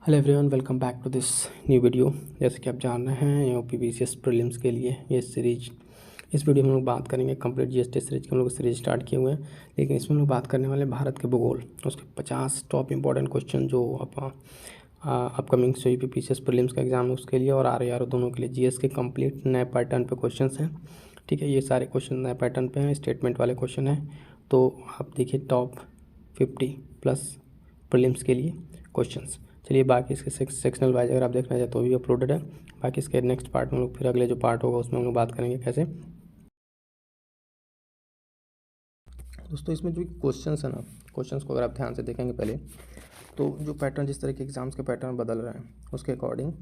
Hello everyone, welcome back to this new video. जैसे कि आप जान रहे हैं यूपीपीसीएस प्रीलिम्स के लिए ये सीरीज, इस वीडियो में हम लोग बात करेंगे कंप्लीट जीएसटी सीरीज के हम लोग सीरीज स्टार्ट किए हुए हैं। लेकिन इसमें हम लोग बात करने वाले भारत के भूगोल, उसके 50 टॉप इंपॉर्टेंट क्वेश्चन जो अपकमिंग जो यूपीपीसीएस प्रीलिम्स का एग्जाम है उसके लिए और आर दोनों के लिए जीएस के कंप्लीट नए पैटर्न पे क्वेश्चन हैं। ठीक है, ये सारे क्वेश्चन नए पैटर्न पे हैं, स्टेटमेंट वाले क्वेश्चन हैं। तो आप देखिए टॉप 50+ प्रीलिम्स के लिए क्वेश्चंस। चलिए बाकी इसके सेक्शनल वाइज अगर आप देखना चाहें तो भी अपलोडेड है। बाकी इसके नेक्स्ट पार्ट में लोग फिर अगले जो पार्ट होगा उसमें हम लोग बात करेंगे कैसे। दोस्तों इसमें जो क्वेश्चंस है ना, क्वेश्चंस को अगर आप ध्यान से देखेंगे पहले तो जो पैटर्न, जिस तरह के एग्जाम्स के पैटर्न बदल रहे हैं उसके अकॉर्डिंग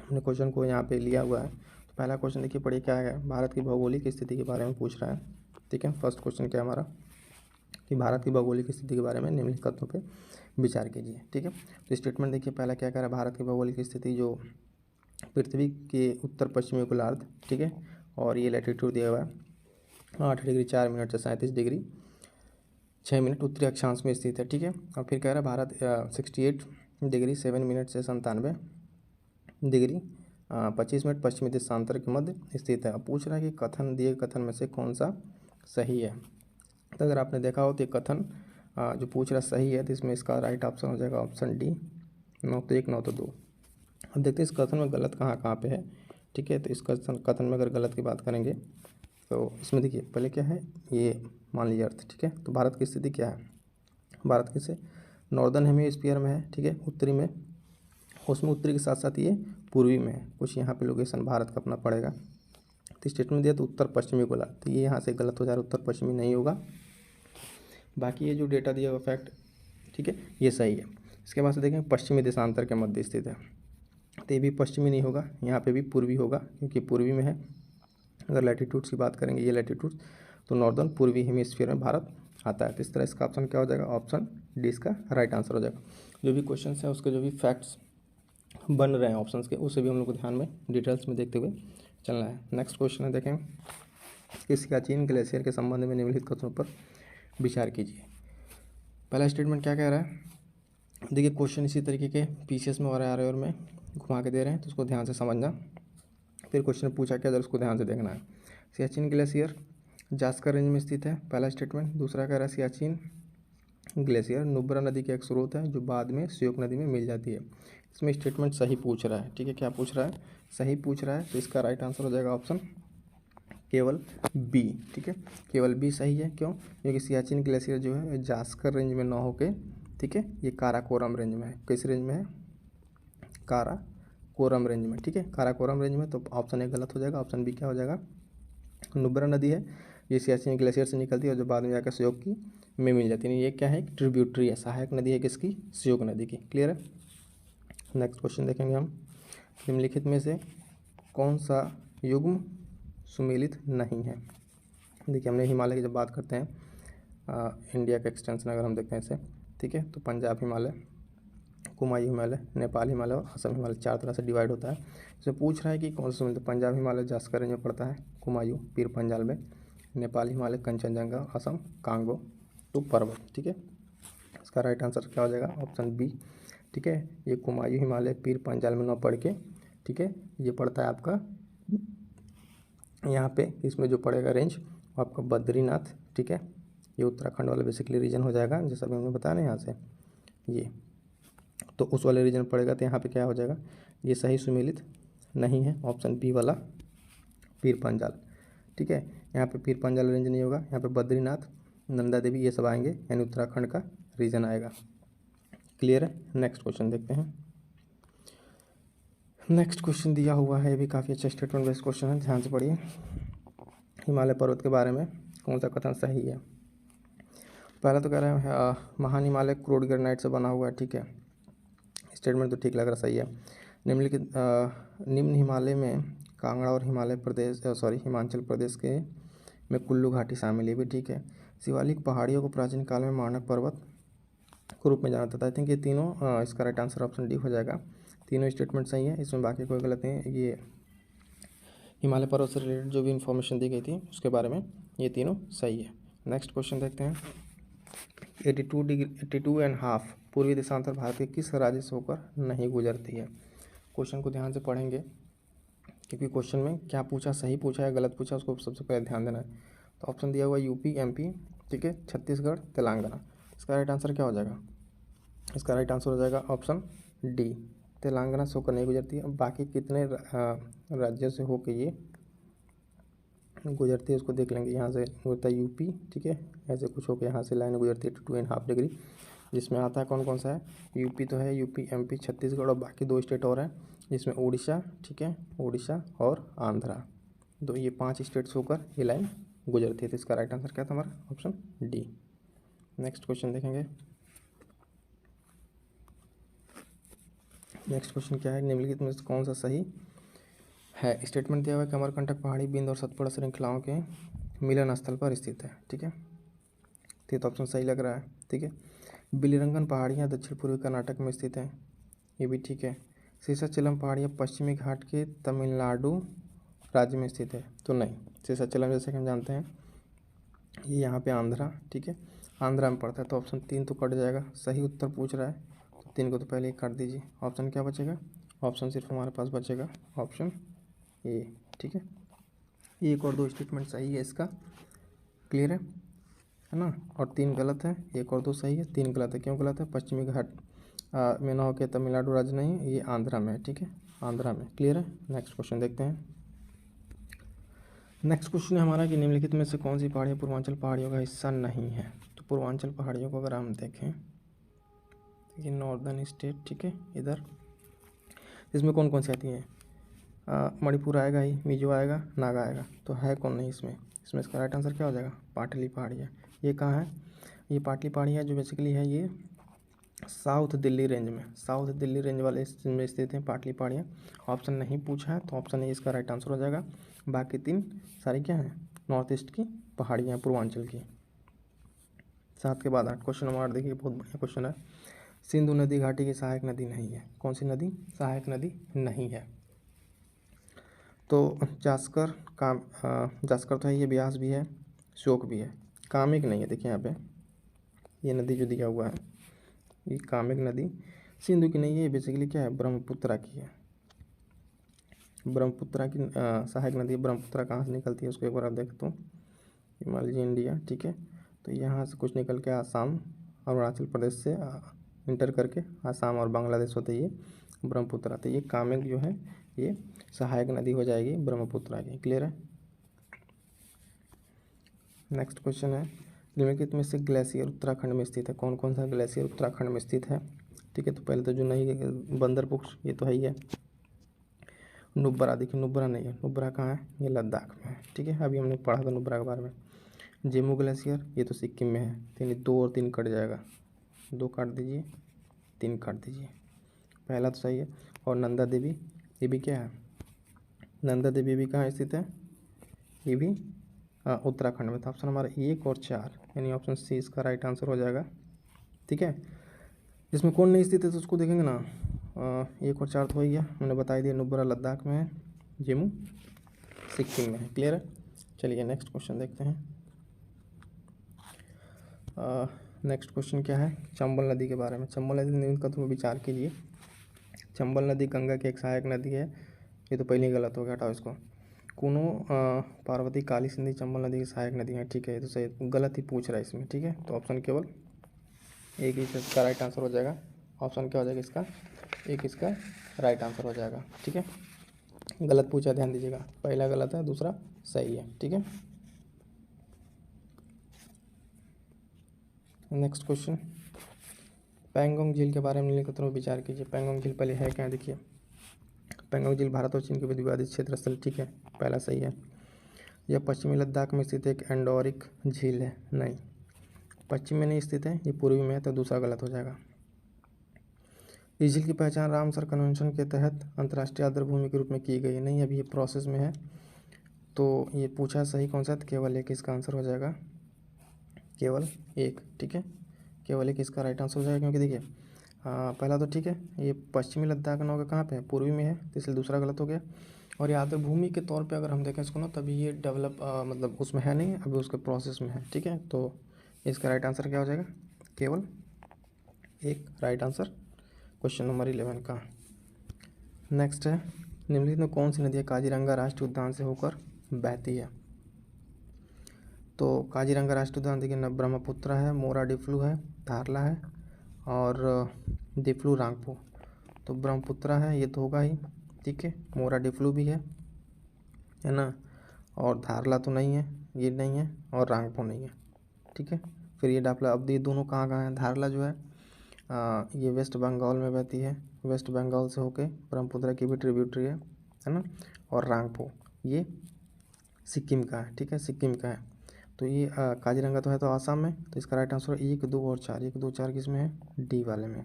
हमने क्वेश्चन को यहाँ पे लिया हुआ है। तो पहला क्वेश्चन देखिए पढ़िए क्या है, भारत की भौगोलिक स्थिति के बारे में पूछ रहा है। ठीक है, फर्स्ट क्वेश्चन क्या है हमारा कि भारत की भौगोलिक स्थिति के बारे में निम्नलिखित तथ्यों पे विचार कीजिए। ठीक है, तो स्टेटमेंट देखिए पहला क्या कह रहा है, भारत की भौगोलिक स्थिति जो पृथ्वी के उत्तर पश्चिमी गोलार्ध, ठीक है, और ये लैटिट्यूड दिया हुआ है 8 डिग्री 4 मिनट से 37 डिग्री 6 मिनट उत्तरी अक्षांश में स्थित है। ठीक है, और फिर कह रहा है भारत 68 डिग्री 7 मिनट से 97 डिग्री 25 मिनट पश्चिमी देशांतर के मध्य स्थित है। अब पूछ रहा है कि कथन दिए कथन में से कौन सा सही है। तो अगर आपने देखा हो तो ये कथन जो पूछ रहा सही है, तो इसमें इसका राइट ऑप्शन हो जाएगा ऑप्शन डी, 9 तो 1 9 तो 2। अब देखते हैं इस कथन में गलत कहाँ कहाँ पे है। ठीक है, तो इस कथन में अगर गलत की बात करेंगे तो इसमें देखिए पहले क्या है, ये मान लीजिए अर्थ। ठीक है, तो भारत की स्थिति क्या है, भारत किसे नॉर्दर्न हेमिस्फीयर में है। ठीक है, उत्तरी में, उसमें उत्तरी के साथ साथ ये पूर्वी में है। कुछ यहाँ पे लोकेशन भारत का अपना पड़ेगा। तो स्टेटमेंट दिया तो उत्तर पश्चिमी गोला, तो ये यहाँ से गलत हो जा रहा है, उत्तर पश्चिमी नहीं होगा। बाकी ये जो डेटा दिया हुआ फैक्ट, ठीक है, ये सही है। इसके बाद से देखें पश्चिमी देशांतर के मध्य स्थित है, तो ये भी पश्चिमी नहीं होगा, यहाँ पे भी पूर्वी होगा क्योंकि पूर्वी में है। अगर लैटिट्यूड्स की बात करेंगे, ये लैटिट्यूड्स तो नॉर्दर्न पूर्वी हेमिस्फीयर में भारत आता है। तो इस तरह इसका ऑप्शन क्या हो जाएगा, ऑप्शन डी इसका राइट आंसर हो जाएगा। जो भी क्वेश्चन है उसके जो भी फैक्ट्स बन रहे हैं ऑप्शंस के, उसे भी हम लोग को ध्यान में डिटेल्स में देखते हुए चलना है। नेक्स्ट क्वेश्चन है, देखें कि सियाचिन ग्लेशियर के संबंध में निम्नलिखित कथनों पर विचार कीजिए। पहला स्टेटमेंट क्या कह रहा है, देखिए क्वेश्चन इसी तरीके के पीसीएस में और आर में घुमा के दे रहे हैं, तो उसको ध्यान से समझना। फिर क्वेश्चन पूछा क्या, उसको ध्यान से देखना है। सियाचिन ग्लेशियर जास्कर रेंज में स्थित है, पहला स्टेटमेंट। दूसरा कह रहा है सियाचिन ग्लेशियर नुब्रा नदी का एक स्रोत है जो बाद में श्योक नदी में मिल जाती है। इसमें स्टेटमेंट सही पूछ रहा है। ठीक है, क्या पूछ रहा है, सही पूछ रहा है, तो इसका राइट आंसर हो जाएगा ऑप्शन केवल बी। ठीक है, केवल बी सही है। क्यों, क्योंकि सियाचिन ग्लेशियर जो है जास्कर रेंज में ना होके, ठीक है, ये काराकोरम रेंज में है। किस रेंज में है, काराकोरम रेंज में। ठीक है, काराकोरम रेंज में, तो ऑप्शन ए गलत हो जाएगा, ऑप्शन बी क्या हो जाएगा, नुब्रा नदी है, ये सियाचिन ग्लेशियर से निकलती है और जो बाद में जाकर श्योक की में मिल जाती है। ये क्या है, ट्रिब्यूटरी है, सहायक नदी है किसकी, श्योक नदी की। क्लियर है। नेक्स्ट क्वेश्चन देखेंगे हम, निम्नलिखित में से कौन सा युग्म सुमेलित नहीं है। देखिए हमने हिमालय की जब बात करते हैं, इंडिया का एक्सटेंशन अगर हम देखते हैं इसे, ठीक है, तो पंजाब हिमालय, कुमायूं हिमालय, नेपाल हिमालय और असम हिमालय 4 तरह से डिवाइड होता है। इसमें पूछ रहा है कि कौन सा सुमेलित, पंजाब हिमालय जास्कर रेंज में पड़ता है, कुमायूं पीर पंजाल में, नेपाल हिमालय कंचनजंगा, असम कांगो तो पर्वत। ठीक है, इसका राइट आंसर क्या हो जाएगा, ऑप्शन बी। ठीक है, ये कुमायूं हिमालय पीर पंजाल में न पढ़ के, ठीक है, ये पड़ता है आपका यहाँ पे, इसमें जो पड़ेगा रेंज वो आपका बद्रीनाथ। ठीक है, ये उत्तराखंड वाला बेसिकली रीजन हो जाएगा, जैसा भी हमने बताया ना यहाँ से, ये तो उस वाले रीजन पड़ेगा। तो यहाँ पे क्या हो जाएगा, ये सही सुमेलित नहीं है, ऑप्शन बी वाला पीर पंजाल। ठीक है, यहाँ पे पीर पंजाल रेंज नहीं होगा, यहाँ पे बद्रीनाथ, नंदा देवी ये सब आएंगे, यानी उत्तराखंड का रीजन आएगा। क्लियर है। नेक्स्ट क्वेश्चन देखते हैं। नेक्स्ट क्वेश्चन दिया हुआ है, ये भी काफ़ी अच्छा स्टेटमेंट बेस्ड क्वेश्चन है, ध्यान से पढ़िए। हिमालय पर्वत के बारे में कौन सा कथन सही है। पहला तो कह रहा है महान हिमालय क्रूड ग्रेनाइट से बना हुआ है। ठीक है, स्टेटमेंट तो ठीक लग रहा, सही है। निम्नलिखित निम्न हिमालय में कांगड़ा और हिमाचल प्रदेश के में कुल्लू घाटी शामिल है भी। ठीक है, शिवालिक पहाड़ियों को प्राचीन काल में मानक पर्वत के रूप में जाना जाता है। आई थिंक ये तीनों, इसका राइट आंसर ऑप्शन डी हो जाएगा। तीनों स्टेटमेंट सही है, इसमें बाकी कोई गलत नहीं है। ये हिमालय पर्वत से रिलेटेड जो भी इन्फॉर्मेशन दी गई थी उसके बारे में ये तीनों सही है। नेक्स्ट क्वेश्चन देखते हैं। 82.5 पूर्वी देशांतर भारत के किस राज्य से होकर नहीं गुजरती है। क्वेश्चन को ध्यान से पढ़ेंगे क्योंकि क्वेश्चन में क्या पूछा, सही पूछा है गलत पूछा, उसको सबसे पहले ध्यान देना है। तो ऑप्शन दिया हुआ यूपी, एमपी, ठीक है, छत्तीसगढ़, तेलंगाना। इसका राइट आंसर क्या हो जाएगा? इसका राइट आंसर हो जाएगा ऑप्शन डी, तेलंगाना से होकर नहीं गुजरती है। बाकी कितने राज्यों से होकर ये गुजरती है उसको देख लेंगे। यहाँ से होता है यूपी, ठीक है, ऐसे कुछ होकर यहाँ से लाइन गुजरती है 2.5 डिग्री, जिसमें आता है कौन कौन सा है? यूपी तो है, यूपी, एमपी, छत्तीसगढ़ और बाकी 2 स्टेट और हैं जिसमें उड़ीसा, ठीक है, उड़ीसा और आंध्रा। तो ये 5 स्टेट से होकर ये लाइन गुजरती है। तो इसका राइट आंसर क्या था हमारा? Option D. नेक्स्ट क्वेश्चन देखेंगे। नेक्स्ट क्वेश्चन क्या है? निम्नलिखित में से कौन सा सही है? स्टेटमेंट दिया हुआ है कि अमरकंटक पहाड़ी बिंद और सतपुड़ा श्रृंखलाओं के मिलन स्थल पर स्थित है, ठीक है, तो ऑप्शन सही लग रहा है, ठीक है। बिलिरंगन पहाड़ियाँ दक्षिण पूर्वी कर्नाटक में स्थित हैं, ये भी ठीक है। शेषाचलम पहाड़ियाँ पश्चिमी घाट के तमिलनाडु राज्य में स्थित है, तो नहीं। शेषाचलम जैसे कि हम जानते हैं ये यहाँ पे आंध्रा, ठीक है, आंध्रा में पड़ता है, तो ऑप्शन 3 तो कट जाएगा। सही उत्तर पूछ रहा है तो 3 को तो पहले ही काट दीजिए। ऑप्शन क्या बचेगा? ऑप्शन सिर्फ हमारे पास बचेगा ऑप्शन ए, ठीक है। 1 और 2 स्टेटमेंट सही है इसका, क्लियर है ना, और 3 गलत है। 1 और 2 सही है, 3 गलत है। क्यों गलत है? पश्चिमी घाट में ना होकर तमिलनाडु राज्य नहीं, ये आंध्रा में है, ठीक है, आंध्रा में, क्लियर है। नेक्स्ट क्वेश्चन देखते हैं। नेक्स्ट क्वेश्चन है हमारा कि निम्नलिखित में से कौन सी पहाड़ियाँ पूर्वांचल पहाड़ियों का हिस्सा नहीं है। तो पूर्वांचल पहाड़ियों को अगर हम देखें, ये नॉर्दर्न स्टेट, ठीक है, इधर इसमें कौन कौन सी आती हैं? मणिपुर आएगा ही, मिजो आएगा, नागा आएगा, तो है कौन नहीं इसमें? इसमें इसका राइट आंसर क्या हो जाएगा? पाटली पहाड़ियाँ। ये कहाँ है? ये पाटली पहाड़ियाँ जो बेसिकली है ये साउथ दिल्ली रेंज में, साउथ दिल्ली रेंज वाले में स्थित हैं पाटली पहाड़ियाँ। ऑप्शन नहीं पूछा है तो ऑप्शन ए इसका राइट आंसर हो जाएगा। बाकी 3 सारी क्या हैं? नॉर्थ ईस्ट की पहाड़ियाँ, पूर्वांचल की। 7 के बाद 8, क्वेश्चन नंबर 8 देखिए, बहुत बढ़िया क्वेश्चन है। सिंधु नदी घाटी की सहायक नदी नहीं है। कौन सी नदी सहायक नदी नहीं है? तो जास्कर जास्कर तो है, ये ब्यास भी है, शोक भी है, कामिक नहीं है। देखिए यहाँ पे ये नदी जो दिया हुआ है ये कामिक नदी सिंधु की नहीं है, बेसिकली क्या है? ब्रह्मपुत्रा की है। ब्रह्मपुत्रा की सहायक नदी। ब्रह्मपुत्रा कहाँ से निकलती है उसको एक बार आप देख तो, हिमालय इंडिया, ठीक है, तो यहाँ से कुछ निकल के आसाम, अरुणाचल प्रदेश से इंटर करके आसाम और बांग्लादेश होते ये ब्रह्मपुत्रा। तो ये कामेंग जो है ये सहायक नदी हो जाएगी ब्रह्मपुत्रा की, क्लियर है। नेक्स्ट क्वेश्चन है, निम्नलिखित में से ग्लेशियर उत्तराखंड में स्थित है। कौन कौन सा ग्लेशियर उत्तराखंड में स्थित है? ठीक है, तो पहले तो जो नहीं, बंदरपुर ये तो है ही है। नुब्रा, देखिए नुब्रा नहीं है, नुब्रा कहाँ है? ये लद्दाख में है, ठीक है, अभी हमने पढ़ा था नुब्रा के बारे में। जेमू ग्लेशियर ये तो सिक्किम में है, तो 2 और 3 कट जाएगा, 2 काट दीजिए, 3 काट दीजिए, पहला तो सही है। और नंदा देवी ये भी क्या है? नंदा देवी भी कहाँ स्थित है? ये भी उत्तराखंड में। तो ऑप्शन हमारा 1 और 4 यानी ऑप्शन सी इसका राइट आंसर हो जाएगा, ठीक है। इसमें कौन नहीं स्थित है तो उसको देखेंगे ना, 1 और 4 तो हो ही गया, मैंने बता दिया। नुब्रा लद्दाख में है, जेमू सिक्किम में है, क्लियर है। चलिए नेक्स्ट क्वेश्चन देखते हैं। नेक्स्ट क्वेश्चन क्या है? चंबल नदी के बारे में। चंबल नदी का तुम विचार कीजिए। चंबल नदी गंगा की एक सहायक नदी है, ये तो पहले ही गलत हो गया, हटाओ इसको। कूनो पार्वती काली सिंधी चंबल नदी की सहायक नदी है, ठीक है, ये तो सही, गलत ही पूछ रहा है इसमें, ठीक है, तो ऑप्शन केवल एक ही इसका राइट आंसर हो जाएगा। ऑप्शन क्या हो जाएगा इसका? एक इसका राइट आंसर हो जाएगा, ठीक है। गलत पूछा, ध्यान दीजिएगा, पहला गलत है, दूसरा सही है, ठीक है। नेक्स्ट क्वेश्चन, पैंगोंग झील के बारे में निम्नलिखित में विचार कीजिए। पैंगोंग झील पहले है क्या? देखिए पैंगोंग झील भारत और चीन के विवादित क्षेत्र स्थल, ठीक है, पहला सही है। यह पश्चिमी लद्दाख में स्थित एक एंडोरिक झील है, नहीं, पश्चिम में नहीं स्थित है, ये पूर्वी में है, तो दूसरा गलत हो जाएगा। इस झील की पहचान रामसर कन्वेंशन के तहत अंतर्राष्ट्रीय आर्द्रभूमि के रूप में की गई है, नहीं, अभी ये प्रोसेस में है। तो ये पूछा सही कौन सा? केवल एक इसका आंसर हो जाएगा, केवल एक, ठीक है, केवल एक इसका राइट आंसर हो जाएगा। क्योंकि देखिए पहला तो ठीक है, ये पश्चिमी लद्दाख ना होगा, कहाँ पे है? पूर्वी में है, तो इसलिए दूसरा गलत हो गया। और ये आर्द्रभूमि के तौर पे अगर हम देखें इसको ना, तभी ये डेवलप मतलब उसमें है नहीं, अभी उसके प्रोसेस में है, ठीक है। तो इसका राइट आंसर क्या हो जाएगा? केवल एक राइट आंसर क्वेश्चन नंबर 11 का। नेक्स्ट है, निम्नलिखित में कौन सी नदी काजीरंगा राष्ट्रीय उद्यान से होकर बहती है? तो काजीरंगा राष्ट्रीय उद्यान देखिए न, ब्रह्मपुत्र है, मोरा डिफ्लू है, धारला है और डिफ्लू रांगपो। तो ब्रह्मपुत्र है, ये तो होगा ही, ठीक है। मोरा डिफ्लू भी है ना, और धारला तो नहीं है, ये नहीं है, और रांगपो नहीं है, ठीक है। फिर ये डापला, अब ये दोनों कहाँ कहाँ हैं? धारला जो है ये वेस्ट बंगाल में बहती है, वेस्ट बंगाल से होके ब्रह्मपुत्र की भी ट्रिब्यूटरी है ना। और रांगपो ये सिक्किम का है, ठीक है, सिक्किम का है। तो ये काजीरंगा तो है तो आसाम में, तो इसका राइट आंसर 1, 2 और 4। 1, 2, 4 किस में है? डी वाले में।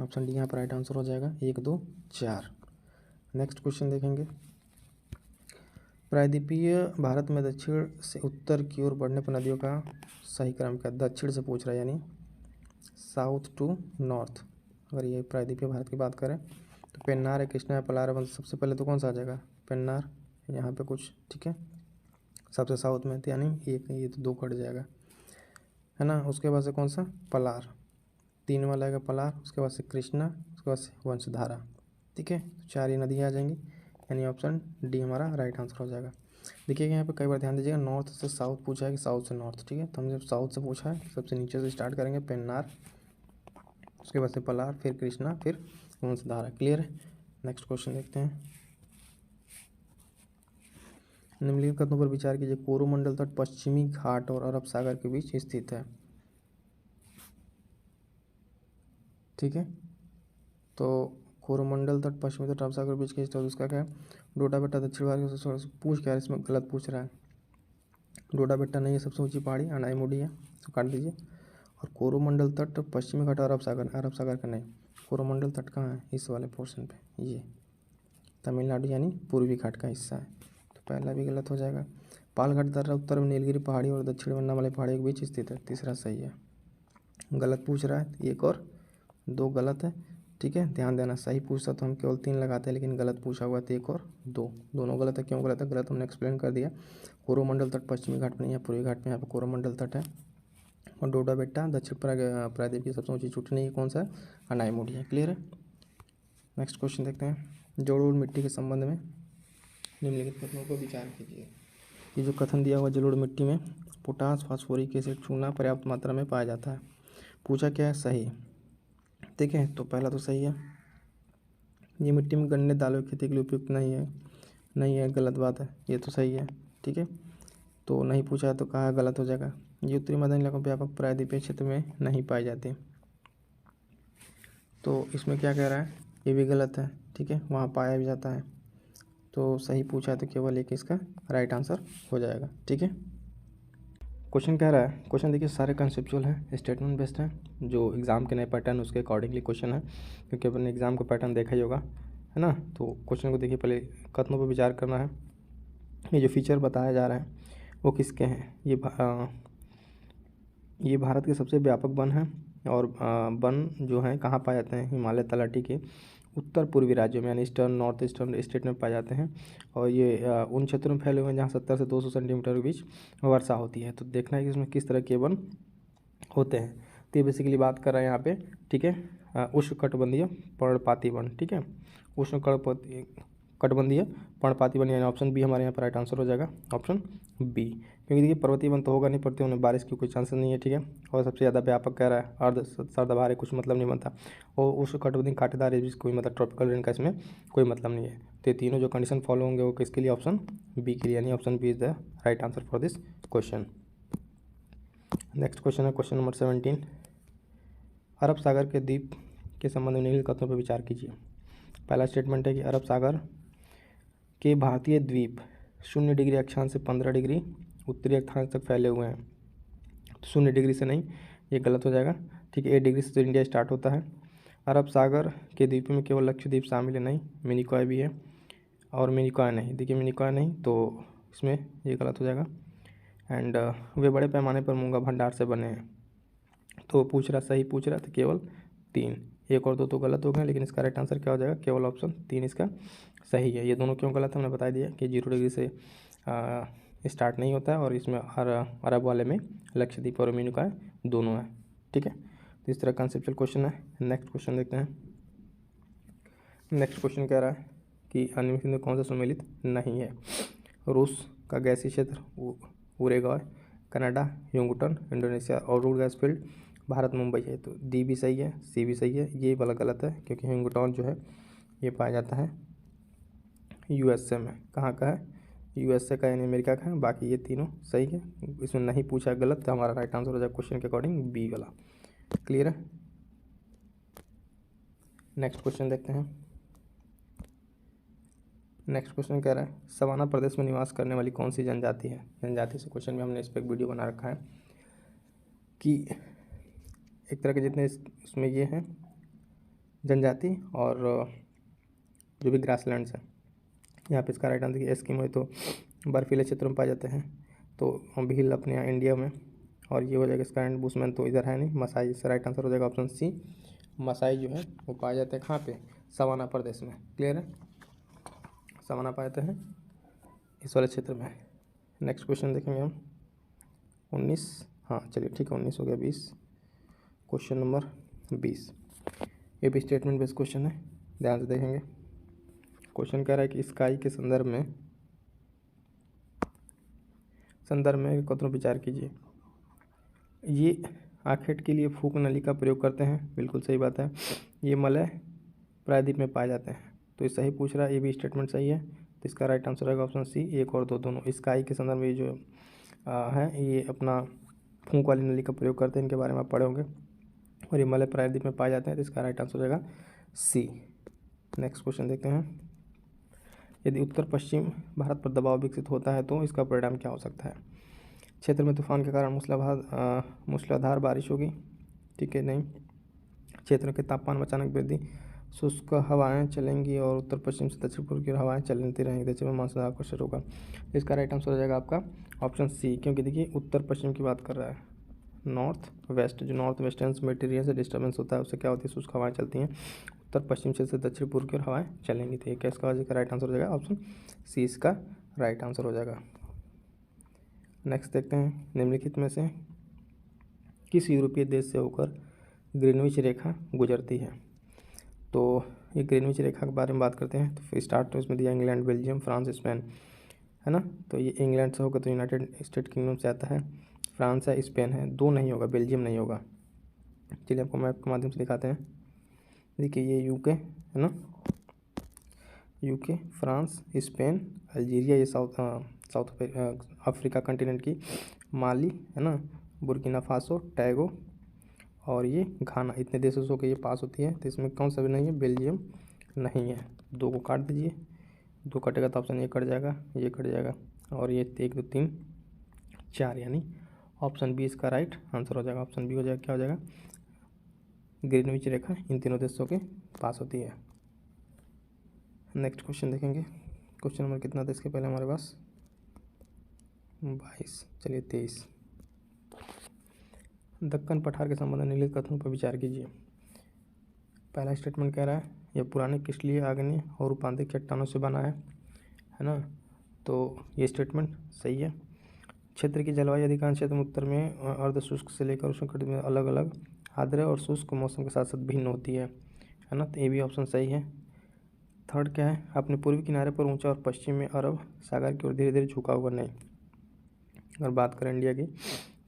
ऑप्शन डी यहाँ पर राइट आंसर हो जाएगा, 1, 2, 4। नेक्स्ट क्वेश्चन देखेंगे, प्रायद्वीपीय भारत में दक्षिण से उत्तर की ओर बढ़ने पर नदियों का सही क्रम क्या? दक्षिण से पूछ रहा है, यानी साउथ टू नॉर्थ। अगर ये प्रायद्वीपीय भारत की बात करें तो पेन्नार है, कृष्णा है, पलार है, सबसे पहले तो कौन सा आ जाएगा? पेन्नार यहाँ पे कुछ, ठीक है, सबसे साउथ में, तो यानी ये तो 2 कट जाएगा, है ना। उसके बाद से कौन सा? पलार, 3 वाला आएगा पलार, उसके बाद से कृष्णा, उसके बाद से वंशधारा, ठीक है। 4 ये नदियाँ आ जाएंगी, यानी ऑप्शन डी हमारा राइट आंसर हो जाएगा। देखिएगा यहाँ पे कई बार ध्यान दीजिएगा, नॉर्थ से साउथ पूछा है कि साउथ से नॉर्थ, ठीक है। तो हमने जब साउथ से पूछा है, सबसे नीचे से स्टार्ट करेंगे, पेन्नार, उसके बाद से पलार, फिर कृष्णा, फिर वंशधारा। क्लियर है? नेक्स्ट क्वेश्चन देखते हैं, निम्नलिखित कथनों पर विचार कीजिए। कोरोमंडल तट पश्चिमी घाट और अरब सागर के बीच स्थित है, ठीक है। तो कोरोमंडल तट पश्चिमी तट अरब सागर के बीच के स्थित है, उसका क्या है? डोडा बेट्टा दक्षिण भारत के, पूछ क्या है इसमें? गलत पूछ रहा है। डोडा बेट्टा नहीं है, सबसे ऊंची पहाड़ी अनाईमुडी है, तो काट दीजिए। और कोरोमंडल तट पश्चिमी घाट अरब सागर का नहीं। कोरोमंडल तट कहाँ है? इस वाले पोर्शन पे, ये तमिलनाडु यानी पूर्वी घाट का हिस्सा है, तो पहला भी गलत हो जाएगा। पालघाट दर्रा उत्तर में नीलगिरी पहाड़ी और दक्षिण में अन्नामलाई पहाड़ी के बीच स्थित है, तीसरा सही है। गलत पूछ रहा है, 1 और 2 गलत है, ठीक है। ध्यान देना, सही पूछता तो हम केवल 3 लगाते हैं, लेकिन गलत पूछा हुआ तो 1 और 2 दोनों गलत है। क्यों गलत है? गलत हमने एक्सप्लेन कर दिया। कोरोमंडल तट पश्चिमी घाट में नहीं है, पूर्वी घाट में, यहाँ पर कोरोमंडल तट है। और डोडा बेट्टा दक्षिण प्रायद्वीप की सबसे ऊंची चोटी नहीं है, कौन सा है? अनाईमुडी है। क्लियर है? नेक्स्ट क्वेश्चन देखते हैं, जलोढ़ मिट्टी के संबंध में निम्नलिखित कथनों पर विचार कीजिए। ये जो कथन दिया हुआ, जलोढ़ मिट्टी में पोटास फास्फोरिक एसिड चूना पर्याप्त मात्रा में पाया जाता है, पूछा क्या है? सही, ठीक है। तो पहला तो सही है, ये मिट्टी में गन्ने दालों की खेती के लिए उपयुक्त नहीं है, गलत बात है, ये तो सही है, ठीक है। तो नहीं पूछा है तो कहा गलत हो जाएगा। ये उत्तरी मैदानी इलाकों व्यापक प्रायद्वीपीय क्षेत्र में नहीं पाई जाती, तो इसमें क्या कह रहा है? ये भी गलत है, ठीक है, वहाँ पाया भी जाता है। तो सही पूछा है तो केवल एक इसका राइट आंसर हो जाएगा, ठीक है। क्वेश्चन कह रहा है, क्वेश्चन देखिए सारे कंसेप्चुअल हैं, स्टेटमेंट बेस्ड है, जो एग्ज़ाम के नए पैटर्न उसके अकॉर्डिंगली क्वेश्चन है, क्योंकि अपन ने एग्ज़ाम का पैटर्न देखा ही होगा, है ना। तो क्वेश्चन को देखिए, पहले कथनों पर विचार करना है। ये जो फीचर बताया जा रहा है वो किसके हैं? ये भारत के सबसे व्यापक वन हैं, और वन जो हैं कहाँ पाए जाते हैं? हिमालय तलहटी के उत्तर पूर्वी राज्यों में, यानी ईस्टर्न नॉर्थ ईस्टर्न स्टेट में पाए जाते हैं। और ये उन क्षेत्रों में फैले हुए हैं जहाँ 70 से 200 सेंटीमीटर के बीच वर्षा होती है। तो देखना है कि इसमें किस तरह के वन होते हैं। तो ये बेसिकली बात कर रहे हैं यहाँ पे, ठीक है, उष्णकटिबंधीय पर्णपाती वन, ठीक है, उष्णकटिबंधीय पर्णपाती वन, यानी ऑप्शन बी हमारे यहाँ पर राइट आंसर हो जाएगा, ऑप्शन बी। क्योंकि देखिए पर्वतीय वन तो होगा नहीं, पड़ते उन्हें बारिश की कोई चांसेस नहीं है, ठीक है। और सबसे ज़्यादा व्यापक कह रहा है, अर्ध सर्दभार है, कुछ मतलब नहीं बनता। और उष्णकटिबंधीय कांटेदार है, कोई मतलब ट्रॉपिकल रेन का इसमें कोई मतलब नहीं है। तो ये तीनों जो कंडीशन फॉलो होंगे वो किसके लिए? ऑप्शन बी के लिए, यानी option B is the right answer for this question. Next question है क्वेश्चन नंबर 17, अरब सागर के द्वीप के संबंध में निम्नलिखित कथनों पर विचार कीजिए। पहला स्टेटमेंट है कि अरब सागर के भारतीय द्वीप 0 डिग्री अक्षांश से 15 डिग्री उत्तरी अक्षांश तक फैले हुए हैं। तो 0 डिग्री से नहीं, ये गलत हो जाएगा, ठीक है। 1 डिग्री से तो इंडिया स्टार्ट होता है। अरब सागर के द्वीपों में केवल लक्षद्वीप शामिल है, नहीं, मिनिकॉय भी है, और मिनिकॉय नहीं, देखिए मिनिकॉय नहीं, तो इसमें ये गलत हो जाएगा। एंड वे बड़े पैमाने पर मूंगा भंडार से बने हैं। तो सही पूछ रहा था केवल 3, 1 और 2 तो गलत हो गए, लेकिन इसका राइट आंसर क्या हो जाएगा? केवल ऑप्शन 3 इसका सही है। ये दोनों क्यों गलत है हमने बता दिया कि 0 डिग्री से स्टार्ट नहीं होता है, और इसमें अरब वाले में लक्षद्वीप और मिनिकॉय दोनों है, ठीक है। तो इस तरह कंसेप्चुअल क्वेश्चन है। नेक्स्ट क्वेश्चन देखते हैं। नेक्स्ट क्वेश्चन कह रहा है कि निम्नलिखित में कौन सा सम्मिलित नहीं है। रूस का गैसीय क्षेत्र उरेगॉय, कनाडा ह्यूंगटन, इंडोनेशिया और गैस फील्ड, भारत मुंबई है। तो डी भी सही है, सी भी सही है, ये वाला गलत है क्योंकि ह्यूंगटन जो है ये पाया जाता है यूएसए में। कहाँ का है? यूएसए का, यानी अमेरिका का है। बाकी ये तीनों सही है, इसमें नहीं पूछा गलत, तो हमारा राइट आंसर हो जाएगा क्वेश्चन के अकॉर्डिंग बी वाला। क्लियर है। नेक्स्ट क्वेश्चन देखते हैं। नेक्स्ट क्वेश्चन कह रहा है सवाना प्रदेश में निवास करने वाली कौन सी जनजाति है। जनजाति से क्वेश्चन में हमने इस पर एक वीडियो बना रखा है कि एक तरह के जितने इसमें ये हैं जनजाति और जो भी ग्रासलैंड्स हैं, यहाँ पे इसका राइट आंसर देखिए एस्किमो तो बर्फीले क्षेत्रों में पाए जाते हैं, तो भील अपने यहाँ इंडिया में, और ये हो जाएगा इसका एंड बुशमैन तो इधर है नहीं, मसाई। इसका राइट आंसर हो जाएगा ऑप्शन सी। मसाई जो है वो पाए जाते हैं कहाँ पे? सवाना प्रदेश में। क्लियर है, सवाना पाए जाते हैं इस वाले क्षेत्र में। नेक्स्ट क्वेश्चन देखेंगे हम 19, हाँ चलिए ठीक है 19 हो गया, 20। क्वेश्चन नंबर 20 ये भी स्टेटमेंट बेस्ड क्वेश्चन है, ध्यान से देखेंगे। क्वेश्चन कह रहा है कि स्काई के संदर्भ में कथनों विचार कीजिए। ये आखेट के लिए फूक नली का प्रयोग करते हैं, बिल्कुल सही बात है। ये मलय प्रायद्वीप में पाए जाते हैं, तो ये सही पूछ रहा है, ये भी स्टेटमेंट सही है। तो इसका राइट आंसर रहेगा ऑप्शन सी। 1 और 2 दोनों स्काई के संदर्भ में जो है ये अपना फूंक वाली नली का प्रयोग करते हैं, इनके बारे में आप पढ़े होंगे, और ये मलय प्रायद्वीप में पाए जाते हैं, तो इसका राइट आंसर हो जाएगा सी। नेक्स्ट क्वेश्चन देखते हैं। यदि उत्तर पश्चिम भारत पर दबाव विकसित होता है तो इसका परिणाम क्या हो सकता है। क्षेत्र में तूफान के कारण मूसलाधार बारिश होगी, ठीक है नहीं। क्षेत्र के तापमान में अचानक वृद्धि, शुष्क हवाएं चलेंगी और उत्तर पश्चिम से दक्षिण पूर्व की हवाएं चलती रहेंगी, दक्षिण में मानसून आकर्षण होगा। इसका राइट आंसर हो जाएगा आपका ऑप्शन सी, क्योंकि देखिए उत्तर पश्चिम की बात कर रहा है। नॉर्थ वेस्ट, जो नॉर्थ वेस्टर्न मटेरियल से डिस्टर्बेंस होता है उससे क्या होती है? शुष्क हवाएं चलती हैं, उत्तर पश्चिम से दक्षिण पूर्व की ओर हवाएं चलेंगी। तो क्या इसका राइट आंसर हो जाएगा ऑप्शन सी, इसका राइट आंसर हो जाएगा। नेक्स्ट देखते हैं। निम्नलिखित में से किस यूरोपीय देश से होकर ग्रीनविच रेखा गुजरती है। तो ये ग्रीनविच रेखा के बारे में बात करते हैं, तो फिर स्टार्ट तो इसमें दिया इंग्लैंड, बेल्जियम, फ्रांस, स्पेन, है ना। तो ये इंग्लैंड से होगा तो यूनाइटेड स्टेट किंगडम से आता है, फ्रांस है, स्पेन है, दो नहीं होगा, बेल्जियम नहीं होगा। चलिए आपको मैप के माध्यम से दिखाते हैं। देखिए ये यूके है ना, यूके, फ्रांस, स्पेन, अल्जीरिया, ये साउथ अफ्रीका कंटिनेंट की, माली है ना, बुर्किना फासो, टैगो और ये घाना, इतने देशों से ये पास होती है। तो इसमें कौन सा भी नहीं है? बेल्जियम नहीं है। 2 को काट दीजिए, 2 कटेगा तो ऑप्शन ये कट जाएगा, ये कट जाएगा, और ये 1 2 3 4, यानी ऑप्शन बी इसका राइट आंसर हो जाएगा। ऑप्शन बी हो जाएगा, क्या हो जाएगा? ग्रीनविच रेखा इन तीनों देशों के पास होती है। नेक्स्ट क्वेश्चन देखेंगे। क्वेश्चन नंबर कितना था इसके पहले हमारे पास? 22, चलिए 23। दक्कन पठार के संबंध में निम्नलिखित कथनों पर विचार कीजिए। पहला स्टेटमेंट कह रहा है यह पुराने क्रिस्टलीय आग्नेय और रूपांतरित चट्टानों से बना है ना। तो ये स्टेटमेंट सही है। क्षेत्र की जलवायु अधिकांश क्षेत्र में उत्तर में अर्धशुष्क से लेकर उष्णकटिबंधीय में अलग अलग आर्द्र और शुष्क मौसम के साथ साथ भिन्न होती है ना। तो ये भी ऑप्शन सही है। थर्ड क्या है? अपने पूर्वी किनारे पर ऊंचा और पश्चिम में अरब सागर की ओर धीरे धीरे झुका हुआ नहीं। अगर बात करें इंडिया की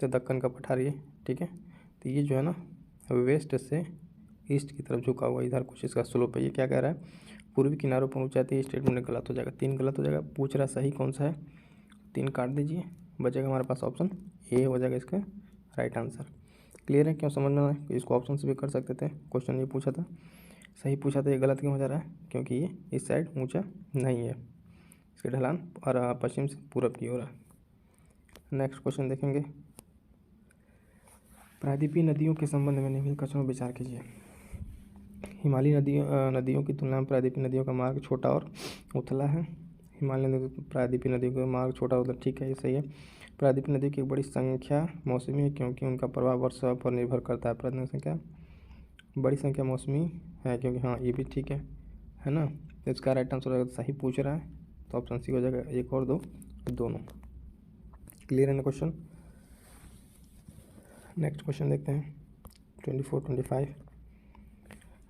तो दक्कन का पठार ये, ठीक है, तो ये जो है ना वेस्ट से ईस्ट की तरफ झुका हुआ, इधर कुछ इसका स्लोप है। ये क्या कह रहा है? पूर्वी किनारों पर ऊंचाई, ये स्टेटमेंट गलत हो जाएगा। 3 गलत हो जाएगा। पूछ रहा सही कौन सा है, 3 काट दीजिए, बचेगा हमारे पास ऑप्शन ए हो जाएगा इसका राइट आंसर। क्लियर है? क्यों समझ में आए? इसको ऑप्शन से भी कर सकते थे। क्वेश्चन ये पूछा था, सही पूछा था, ये गलत क्यों हो जा रहा है? क्योंकि ये इस साइड ऊंचा नहीं है, इसके ढलान और पश्चिम से पूरब की ओर है। नेक्स्ट क्वेश्चन देखेंगे। प्रायद्वीपीय नदियों के संबंध में निम्नलिखित कथनों पर विचार कीजिए। हिमालयी नदियों की तुलना में प्रायद्वीपीय नदियों का मार्ग छोटा और उथला है। हिमालय प्रायद्वीपीय नदियों का मार्ग छोटा और उथला, ठीक है, ये सही है। प्रायद्वीपीय नदियों की एक बड़ी संख्या मौसमी है क्योंकि उनका प्रभाव वर्षा पर निर्भर करता है। प्रायद्वीपीय संख्या बड़ी संख्या मौसमी है क्योंकि, हाँ ये भी ठीक है ना। तो इसका राइट आंसर अगर सही पूछ रहा है तो ऑप्शन सी हो जाएगा। 1 और 2 दोनों। क्लियर है ना क्वेश्चन? नेक्स्ट क्वेश्चन देखते हैं। 24-25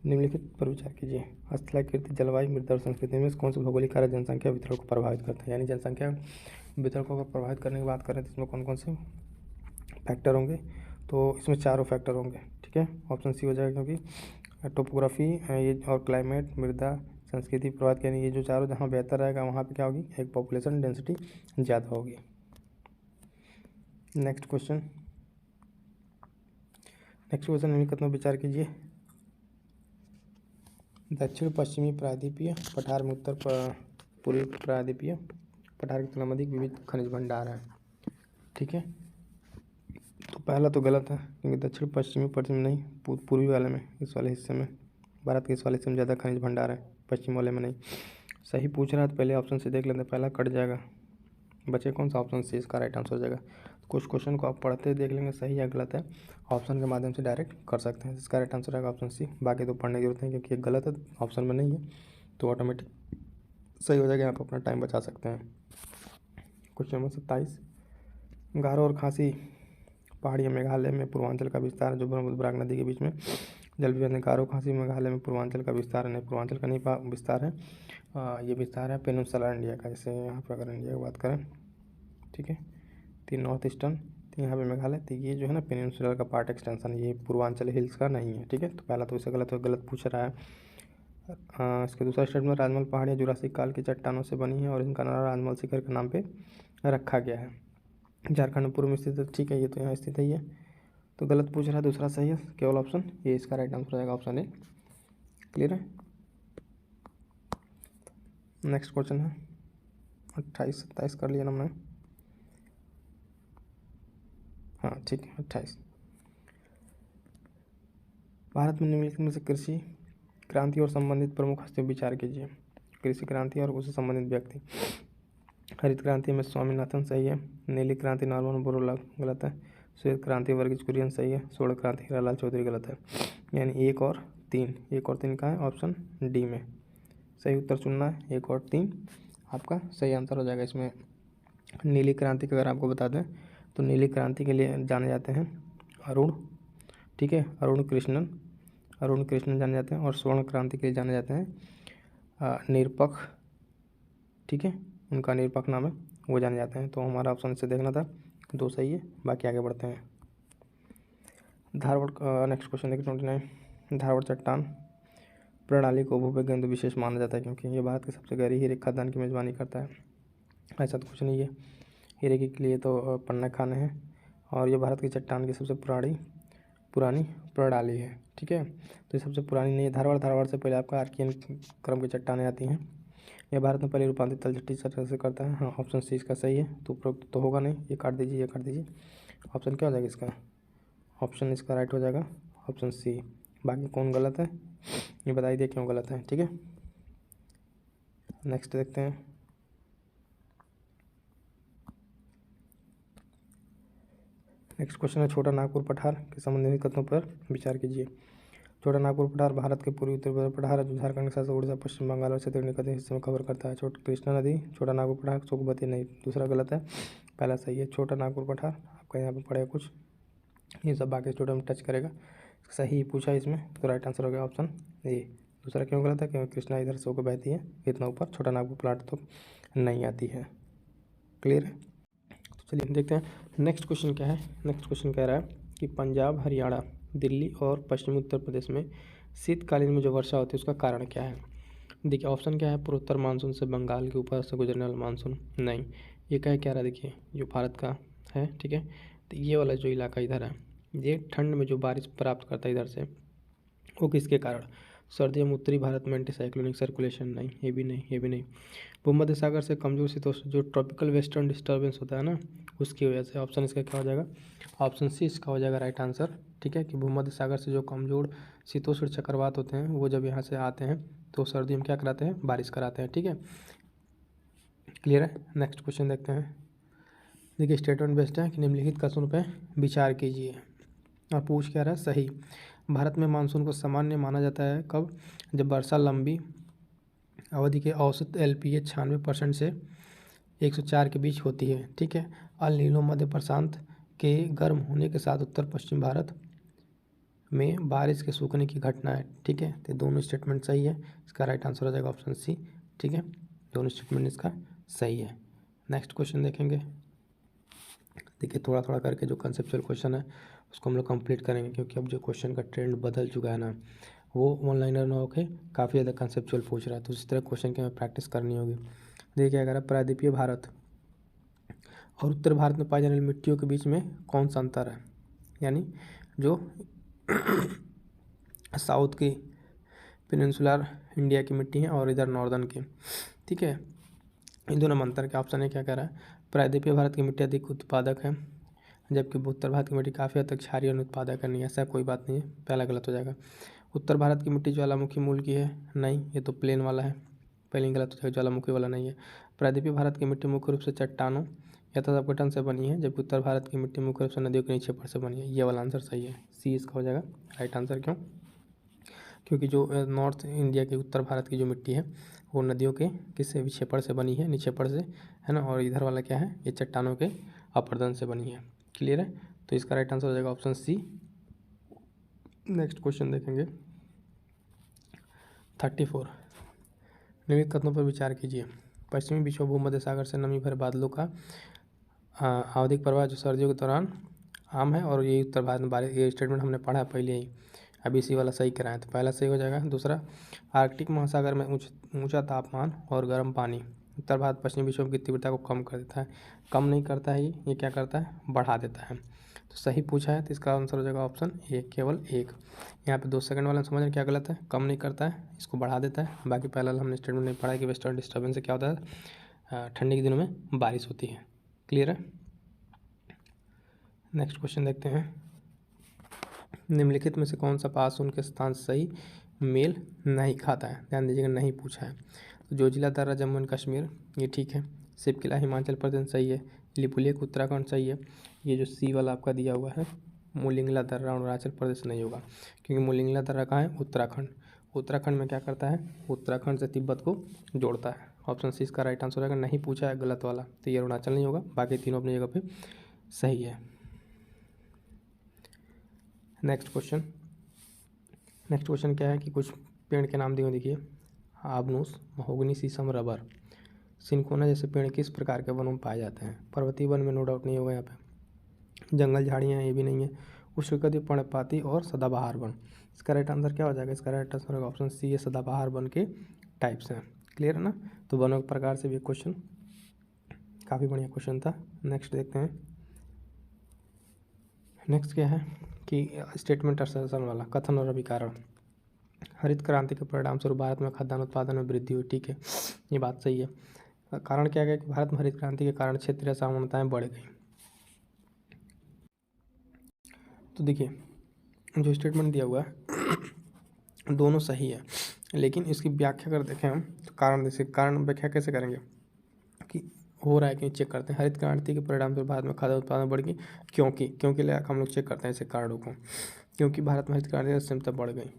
निम्नलिखित पर विचार कीजिए। स्थलाकृति, जलवायु, मृदा और संस्कृति में से कौन सा भौगोलिक कारक जनसंख्या वितरण को प्रभावित करता है? यानी जनसंख्या वितरण को प्रभावित करने की बात करें तो इसमें कौन कौन से फैक्टर होंगे? तो इसमें चारों फैक्टर होंगे, ठीक है। ऑप्शन सी हो जाएगा, क्योंकि टोपोग्राफी ये और क्लाइमेट, मृदा, संस्कृति प्रभावित, यानी ये जो चारों जहाँ बेहतर रहेगा वहाँ पे क्या होगी, एक पॉपुलेशन डेंसिटी ज़्यादा होगी। नेक्स्ट क्वेश्चन निम्नलिखित में विचार कीजिए। दक्षिण पश्चिमी प्रायद्वीपीय पठार में उत्तर पूर्वी प्रायद्वीपीय पठार की तुलना में अधिक विविध खनिज भंडार है, ठीक है। तो पहला तो गलत है, क्योंकि दक्षिण पश्चिमी नहीं, पूर्वी वाले में, इस वाले हिस्से में, भारत के इस वाले हिस्से में ज़्यादा खनिज भंडार है, पश्चिम वाले में नहीं। सही पूछ रहा है तो पहले ऑप्शन से देख लेते हैं, पहला कट जाएगा, बचे कौन सा? ऑप्शन सी इसका राइट आंसर हो जाएगा। कुछ क्वेश्चन को आप पढ़ते देख लेंगे सही या गलत है, ऑप्शन के माध्यम से डायरेक्ट कर सकते हैं। इसका राइट आंसर रहेगा ऑप्शन सी। बाकी तो पढ़ने की जरूरत नहीं, क्योंकि गलत है, ऑप्शन में नहीं है, तो ऑटोमेटिक सही हो जाएगा। आप अपना टाइम बचा सकते हैं। क्वेश्चन नंबर 27, गारो और खासी पहाड़ियाँ मेघालय में पूर्वांचल का विस्तार, जो ब्रह्मपुत्र नदी के बीच में जल विवाद में गारो खासी मेघालय में पूर्वांचल का विस्तार है, नहीं पूर्वांचल का नहीं विस्तार है, ये विस्तार है पेनिनसुला इंडिया का। जैसे यहाँ पर अगर इंडिया की बात करें, ठीक है, तीन नॉर्थ ईस्टर्न, तो यहाँ पे मेघालय, तो ये जो है ना पेनिनसुला का पार्ट एक्सटेंशन, ये पूर्वांचल हिल्स का नहीं है, ठीक है। तो पहला तो इसे गलत पूछ रहा है। इसके दूसरा स्टेटमेंट, राजमहल पहाड़ियाँ जुरासिक काल की चट्टानों से बनी हैं और इनका नाम राजमहल शिखर के नाम पे रखा गया है। झारखंड में पूर्व में स्थित है, ठीक है, ये तो यहाँ स्थित है, ये तो गलत पूछ रहा है। दूसरा सही है, केवल ऑप्शन ये इसका राइट आंसर रहेगा, ऑप्शन ए। क्लियर है। नेक्स्ट क्वेश्चन है 28-27 कर लिया ना हमने, हाँ ठीक है 28। भारत में निम्नलिखित में से कृषि क्रांति और संबंधित प्रमुख हस्तियों विचार कीजिए। कृषि क्रांति और उससे संबंधित व्यक्ति। हरित क्रांति में स्वामीनाथन सही है। नीली क्रांति नॉर्मन बोरलॉग गलत है। श्वेत क्रांति वर्गीज कुरियन सही है। स्वर्ण क्रांति हीरालाल चौधरी गलत है। यानी 1 और 3 का है ऑप्शन डी में सही उत्तर चुनना है। 1 और 3 आपका सही आंसर हो जाएगा। इसमें नीली क्रांति का अगर आपको बता दें तो नीली क्रांति के लिए जाने जाते हैं अरुण, ठीक है, अरुण कृष्णन जाने जाते हैं। और स्वर्ण क्रांति के लिए जाने जाते हैं निरपक्ष, ठीक है, उनका निरपक्ष नाम है, वो जाने जाते हैं। तो हमारा ऑप्शन से देखना था, 2 सही है। बाकी आगे बढ़ते हैं। धारवाड़, नेक्स्ट क्वेश्चन देखिए 29। धारवाड़ चट्टान प्रणाली को भूविज्ञान विशेष माना जाता है क्योंकि ये भारत की सबसे गहरी हीरे खदान की मेजबानी करता है। ऐसा तो कुछ नहीं है, हीरे के लिए तो पन्ना खाने हैं। और ये भारत की चट्टान की सबसे पुरानी प्रणाली है, ठीक है। तो ये सबसे पुरानी नहीं है धारवाड़ से पहले आपका आर्कियन क्रम की चट्टानें आती हैं। यह भारत में पहले रूपांतरित तलछटी से करता है। हाँ ऑप्शन सी इसका सही है। तो उपरोक्त तो होगा नहीं, ये काट दीजिए। ऑप्शन क्या हो जाएगा इसका? ऑप्शन इसका राइट हो जाएगा, ऑप्शन सी। बाकी कौन गलत है ये बताइए दिए क्यों गलत है, ठीक है। नेक्स्ट देखते हैं। नेक्स्ट क्वेश्चन है छोटा नागपुर पठार के संबंधित कथनों पर विचार कीजिए। छोटा नागपुर पठार भारत के पूर्वी उत्तर पठार है जो झारखंड के साथ उड़ीसा, पश्चिम बंगाल और क्षेत्रीय के हिस्से में कवर करता है। कृष्णा नदी छोटा नागपुर पठार, सोगबती नहीं, दूसरा गलत है, पहला सही है। छोटा नागपुर पठार आपका यहाँ पे पड़ेगा कुछ, ये सब बाकी स्टूडेंट में टच करेगा। सही पूछा इसमें, तो राइट आंसर हो गया ऑप्शन ए। दूसरा क्यों गलत है? क्योंकि कृष्णा इधर से होकर बहती है इतना ऊपर, छोटा नागपुर प्लाट तो नहीं आती है। क्लियर है। तो चलिए देखते हैं नेक्स्ट क्वेश्चन क्या है। नेक्स्ट क्वेश्चन कह रहा है कि पंजाब, हरियाणा, दिल्ली और पश्चिमी उत्तर प्रदेश में शीतकालीन में जो वर्षा होती है उसका कारण क्या है? देखिए ऑप्शन क्या है, पूर्वोत्तर मानसून से बंगाल के ऊपर से गुजरने वाला मानसून, नहीं। ये क्या रहा, देखिए जो भारत का है, ठीक है, तो ये वाला जो इलाका इधर है ये ठंड में जो बारिश प्राप्त करता है इधर से, वो किसके कारण? सर्दियों में उत्तरी भारत में एंटी साइक्लोनिक सर्कुलेशन, नहीं, ये भी नहीं। भूमध्य सागर से कमजोर शीतोष्ण जो ट्रॉपिकल वेस्टर्न डिस्टर्बेंस होता है ना, उसकी वजह से। ऑप्शन इसका क्या हो जाएगा? ऑप्शन सी इसका हो जाएगा राइट आंसर, ठीक है, कि भूमध्य सागर से जो कमजोर शीतोष्ण चक्रवात होते हैं वो जब यहाँ से आते हैं तो सर्दियों में क्या कराते हैं? बारिश कराते हैं, ठीक है। क्लियर है। नेक्स्ट क्वेश्चन देखते हैं। देखिए स्टेटमेंट बेस्ड है कि निम्नलिखित कथनों पर विचार कीजिए। और पूछ क्या रहा है? सही। भारत में मानसून को सामान्य माना जाता है कब? जब वर्षा लंबी अवधि के औसत LPH 96% से 104 के बीच होती है, ठीक है। अल नीनो मध्य प्रशांत के गर्म होने के साथ उत्तर पश्चिम भारत में बारिश के सूखने की घटना है। ठीक है, तो दोनों स्टेटमेंट सही है, इसका राइट आंसर हो जाएगा ऑप्शन सी। ठीक है, दोनों स्टेटमेंट इसका सही है। नेक्स्ट क्वेश्चन देखेंगे। देखिए थोड़ा थोड़ा करके जो कंसेप्चुअल क्वेश्चन है उसको हम लोग कंप्लीट करेंगे, क्योंकि अब जो क्वेश्चन का ट्रेंड बदल चुका है ना, वो ऑनलाइनर ना होके काफ़ी ज़्यादा कंसेप्चुअल पूछ रहा है, तो उसी तरह क्वेश्चन की हमें प्रैक्टिस करनी होगी। देखिए क्या कह रहा है, प्रायद्वीपीय भारत और उत्तर भारत में पाई जाने वाली मिट्टियों के बीच में कौन सा अंतर है, यानी जो साउथ की पेनिनसुलर इंडिया की मिट्टी है और इधर नॉर्दर्न की। ठीक है, इन दोनों में अंतर के ऑप्शन है, क्या कह रहा है, प्रायद्वीपीय भारत की मिट्टी अधिक उत्पादक है, जबकि उत्तर भारत की मिट्टी काफ़ी हद तक क्षारीय और उत्पादक नहीं है। ऐसा कोई बात नहीं है, पहला गलत हो जाएगा। उत्तर भारत की मिट्टी ज्वालामुखी मूल की है, नहीं, ये तो प्लेन वाला है, पहले गलत हो जाएगा, ज्वालामुखी वाला नहीं है। प्रायद्वीपीय भारत की मिट्टी मुख्य रूप से चट्टानों या तथा अपघटन से बनी है, जबकि उत्तर भारत की मिट्टी मुख्य रूप से नदियों के नीचे पर से बनी है। ये वाला आंसर सही है, सी इसका हो जाएगा राइट आंसर। क्यों? क्योंकि जो नॉर्थ इंडिया की, उत्तर भारत की जो मिट्टी है वो नदियों के किससे, विक्षेपण से बनी है, निक्षेपण से, है ना, और इधर वाला क्या है, ये चट्टानों के अपरदन से बनी है। क्लियर है, तो इसका राइट आंसर हो जाएगा ऑप्शन सी। नेक्स्ट क्वेश्चन देखेंगे 34। निम्नलिखित कथनों पर विचार कीजिए। पश्चिमी विक्षोभ भूमध्य सागर से नमी भरे बादलों का आवधिक प्रवाह जो सर्दियों के दौरान आम है, और ये उत्तर भारत में बारिश, ये स्टेटमेंट हमने पढ़ा पहले ही, अभी इसी वाला सही कराएं, तो पहला सही हो जाएगा। दूसरा, आर्कटिक महासागर में ऊंचा तापमान और गर्म पानी उत्तर भारत पश्चिमी विक्षोभ की तीव्रता को कम कर देता है। कम नहीं करता है, ये क्या करता है, बढ़ा देता है। तो सही पूछा है, तो इसका आंसर हो जाएगा ऑप्शन ए, केवल एक। यहाँ पे 2 सेकंड वाला समझ रहे क्या गलत है, कम नहीं करता है, इसको बढ़ा देता है। बाकी पहला हमने स्टेटमेंट नहीं पढ़ा कि वेस्टर्न डिस्टर्बेंस से क्या होता है, ठंडी के दिनों में बारिश होती है। क्लियर है। नेक्स्ट क्वेश्चन देखते हैं। निम्नलिखित में से कौन सा पास उनके स्थान से सही मेल नहीं खाता है, ध्यान दीजिएगा, नहीं पूछा है। तो जोजिला दर्रा जम्मू एंड कश्मीर, ये ठीक है। शिव किला हिमाचल प्रदेश सही है। लिपुलेख उत्तराखंड सही है। ये जो सी वाला आपका दिया हुआ है मुलिंगला दर्रा अरुणाचल प्रदेश नहीं होगा, क्योंकि मुलिंगला दर्रा कहाँ है, उत्तराखंड। उत्तराखंड में क्या करता है, उत्तराखंड से तिब्बत को जोड़ता है। ऑप्शन सी इसका राइट आंसर रहेगा, नहीं पूछा है गलत वाला, तो ये अरुणाचल नहीं होगा, बाकी तीनों अपनी जगह पे सही है। नेक्स्ट क्वेश्चन क्या है कि कुछ पेड़ के नाम दिए हुए, देखिए आबनूस, महोगनी, शीशम, रबर, सिनकोना जैसे पेड़ किस प्रकार के वनों में पाए जाते हैं। पर्वतीय वन में नो डाउट नहीं होगा यहाँ पे। जंगल झाड़ियाँ ये भी नहीं है। उष्णकटिबंधीय पर्णपाती और सदाबहार वन, इसका राइट आंसर क्या हो जाएगा, इसका राइट आंसर होगा ऑप्शन सी, ये सदाबहार वन के टाइप्स हैं। क्लियर है ना, तो वनों के प्रकार से भी क्वेश्चन काफ़ी बढ़िया क्वेश्चन था। नेक्स्ट देखते हैं। नेक्स्ट क्या है कि स्टेटमेंट असर्शन वाला कथन और अभिकारण। हरित क्रांति के परिणाम स्वरूप भारत में खाद्यान्न उत्पादन में वृद्धि हुई। ठीक है, ये बात सही है। कारण क्या है कि भारत में हरित क्रांति के कारण क्षेत्रीय असमानताएं बढ़ गई। तो देखिए जो स्टेटमेंट दिया हुआ है दोनों सही है, लेकिन इसकी व्याख्या कर देखें हम तो कारण, जैसे कारण व्याख्या कैसे करेंगे कि हो रहा है कि चेक करते हैं। हरित क्रांति के परिणाम से भारत में खाद्य उत्पादन बढ़ गई, क्योंकि हम लोग चेक करते हैं ऐसे कारणों को, क्योंकि भारत में हरित क्रांति की क्षमता बढ़ गई,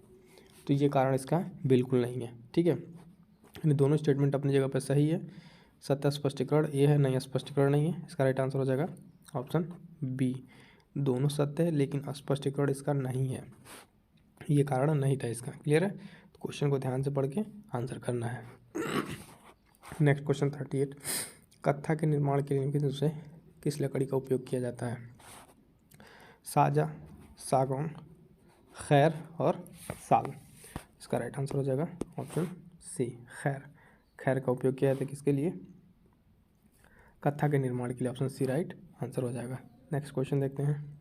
तो ये कारण इसका बिल्कुल नहीं है। ठीक है, यानी दोनों स्टेटमेंट अपनी जगह पर सही है। सत्य स्पष्टीकरण ये है, नहीं स्पष्टीकरण नहीं है, इसका राइट आंसर हो जाएगा ऑप्शन बी। दोनों सत्य है लेकिन स्पष्टीकरण इसका नहीं है, ये कारण नहीं था इसका। क्लियर है, तो क्वेश्चन को ध्यान से पढ़ के आंसर करना है। Next question 38। कत्था के निर्माण के लिए निम्नलिखित में से किस लकड़ी का उपयोग किया जाता है। साजा, सागौन, खैर और साल, इसका राइट आंसर हो जाएगा ऑप्शन सी, खैर का उपयोग किया जाता है किसके लिए, कत्था के निर्माण के लिए। ऑप्शन सी राइट आंसर हो जाएगा। नेक्स्ट क्वेश्चन देखते हैं।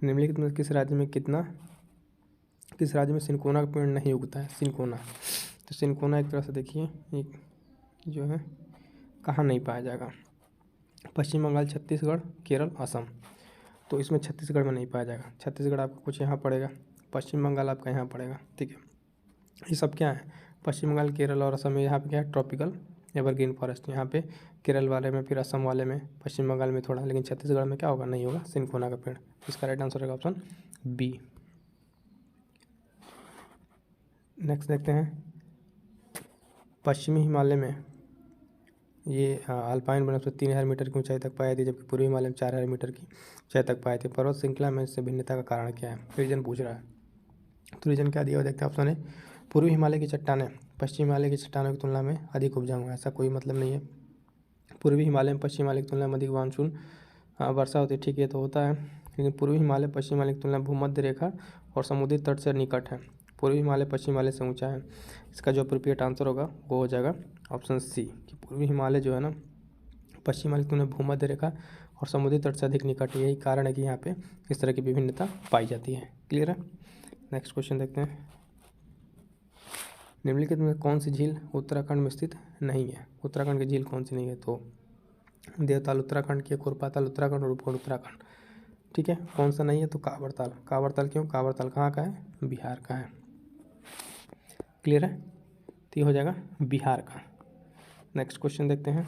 निम्नलिखित में किस राज्य में सिनकोना का पेड़ नहीं उगता है। सिनकोना, तो सिनकोना एक तरह से देखिए एक जो है कहाँ नहीं पाया जाएगा, पश्चिम बंगाल, छत्तीसगढ़, केरल, असम। तो इसमें छत्तीसगढ़ में नहीं पाया जाएगा, छत्तीसगढ़ आपको कुछ यहाँ पड़ेगा, पश्चिम बंगाल आपका यहाँ पड़ेगा। ठीक है, ये सब क्या है, पश्चिम बंगाल, केरल और असम में यहाँ पे क्या है, ट्रॉपिकल एवरग्रीन फॉरेस्ट। यहाँ पे केरल वाले में, फिर असम वाले में, पश्चिम बंगाल में थोड़ा, लेकिन छत्तीसगढ़ में क्या होगा, नहीं होगा सिनकोना का पेड़। इसका राइट आंसर होगा ऑप्शन बी। नेक्स्ट देखते हैं। पश्चिमी हिमालय में ये अल्पाइन वनस्पति 3000 मीटर की ऊंचाई तक पाई थी, जबकि पूर्वी हिमालय में 4000 मीटर की ऊंचाई तक पाए थे। पर्वत श्रृंखला में इससे भिन्नता का कारण क्या है, रीजन पूछ रहा है। तो रीजन क्या दिया हुआ देखते हैं, ऑप्शन है पूर्वी हिमालय की चट्टानें पश्चिमी हिमालय की चट्टानों की तुलना में अधिक उपजाऊ हैं। ऐसा कोई मतलब नहीं है। पूर्वी हिमालय में पश्चिमी हिमालय की तुलना में अधिक मानसून वर्षा होती है, ठीक है, तो होता है, लेकिन पूर्वी हिमालय पश्चिमी हिमालय की तुलना में भूमध्य रेखा और समुद्री तट से निकट है। पूर्वी हिमालय पश्चिमी हिमालय से ऊंचा है। इसका जो अप्रोप्रिएट आंसर होगा वो हो जाएगा ऑप्शन सी, कि पूर्वी हिमालय जो है ना पश्चिम हिमालय की तुलना में भूमध्य रेखा और समुद्री तट से अधिक निकट है। यही कारण है कि यहाँ पे इस तरह की विभिन्नता पाई जाती है। क्लियर है। नेक्स्ट क्वेश्चन देखते हैं। निम्नलिखित में कौन सी झील उत्तराखंड में स्थित नहीं है। उत्तराखंड की झील कौन सी नहीं है, तो देवताल उत्तराखंड की, खुरपाताल उत्तराखंड और रूपकुंड उत्तराखंड, ठीक है। कौन सा नहीं है, तो कांवरताल। कांवरताल क्यों, कांवरताल कहाँ का है, बिहार का है। क्लियर है, तो ये हो जाएगा बिहार का। नेक्स्ट क्वेश्चन देखते हैं।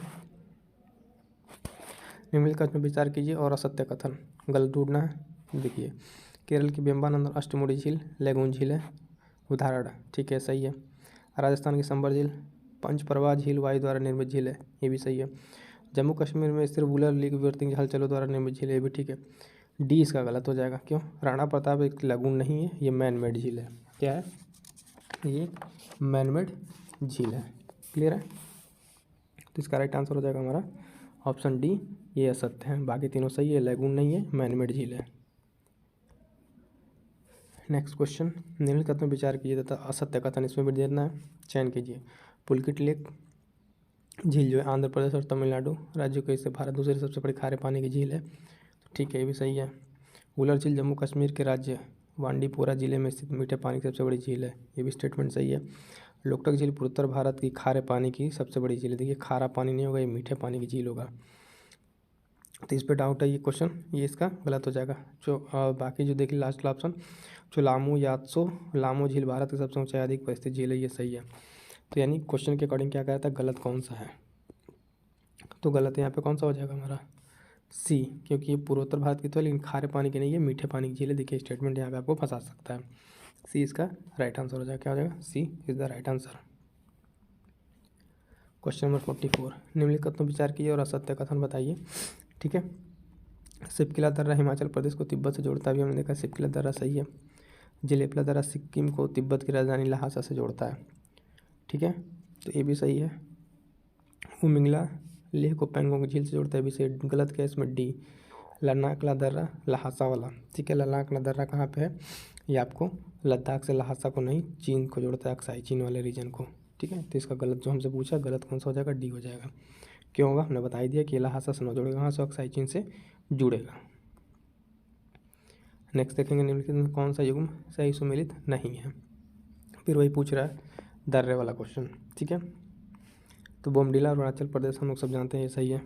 निम्नलिखित में विचार कीजिए और असत्य कथन गलत ढूंढना है। देखिए, केरल की बेम्बानंद अष्टमुड़ी झील लैगून झील है उदाहरण, ठीक है, सही है। राजस्थान की संबर झील पंचप्रवाह झील वायु द्वारा निर्मित झील है, ये भी सही है। जम्मू कश्मीर में स्थित वुलर लीग वर्तिंग हलचलों द्वारा निर्मित झील है, ये भी ठीक है। डी इसका गलत हो जाएगा, क्यों, राणा प्रताप एक लगून नहीं है, ये मैन मेड झील है। क्या है, ये मैन मेड झील है। क्लियर है, तो इसका राइट आंसर हो जाएगा हमारा ऑप्शन डी, ये असत्य है। बाकी तीनों सही है, लगून नहीं है, मैन मेड झील है। नेक्स्ट क्वेश्चन, निम्नलिखित में विचार कीजिए तथा असत्य कथन इसमें भी देना है, चयन कीजिए। पुलकित लेक झील जो है आंध्र प्रदेश और तमिलनाडु राज्यों के, इससे भारत दूसरी सबसे बड़ी खारे पानी की झील है, तो ठीक है, ये भी सही है। वुलर झील जम्मू कश्मीर के राज्य बांडीपोरा जिले में स्थित मीठे पानी की सबसे बड़ी झील है, ये भी स्टेटमेंट सही है। लोकटक झील पूर्वोत्तर भारत की खारे पानी की सबसे बड़ी झील है। देखिए, खारा पानी नहीं होगा, ये मीठे पानी की झील होगा, तो इस पर डाउट है, ये क्वेश्चन ये इसका गलत हो जाएगा। जो बाकी जो देखिए लास्ट वाला ऑप्शन जो लामू यात्सो लामो झील भारत की सबसे ऊंचाई अधिक पर स्थित झील है, ये सही है। तो यानी क्वेश्चन के अकॉर्डिंग क्या कहता है, गलत कौन सा है, तो गलत यहाँ पे कौन सा हो जाएगा हमारा सी, क्योंकि ये पूर्वोत्तर भारत की तो है लेकिन खारे पानी की नहीं है, मीठे पानी की झील है। देखिए, स्टेटमेंट यहाँ पे आपको फंसा सकता है। सी इसका राइट आंसर हो जाएगा। क्या हो जाएगा, C is the right answer. Question number 44, निम्नलिखित में विचार कीजिए और असत्य कथन बताइए, ठीक है। सिपकिला दर्रा हिमाचल प्रदेश को तिब्बत से जोड़ता है, अभी हमने देखा सिपकिला दर्रा सही है। जिलेपला दर्रा सिक्किम को तिब्बत की राजधानी लहासा से जोड़ता है, ठीक है, तो ये भी सही है। उमिंगला लेह को पैंगोंग झील से जोड़ता है, भी सही। गलत क्या है इसमें, डी लद्दाखला दर्रा लहासा वाला, ठीक है। लद्दाखला दर्रा कहाँ पे है, ये आपको लद्दाख से लहासा को नहीं, चीन को जोड़ता है, अक्साई चीन वाले रीजन को, ठीक है। तो इसका गलत जो हमसे पूछा, गलत कौन सा हो जाएगा, डी हो जाएगा। क्यों होगा, हमने बता ही दिया कि लहासा से न जुड़ेगा, वहाँ से अक्साई चीन से जुड़ेगा। नेक्स्ट देखेंगे, निम्नलिखित में कौन सा युग्म सही सुमेलित नहीं है। फिर वही पूछ रहा है दर्रे वाला क्वेश्चन, ठीक है। तो बोमडीला अरुणाचल प्रदेश हम लोग सब जानते हैं, ये सही है।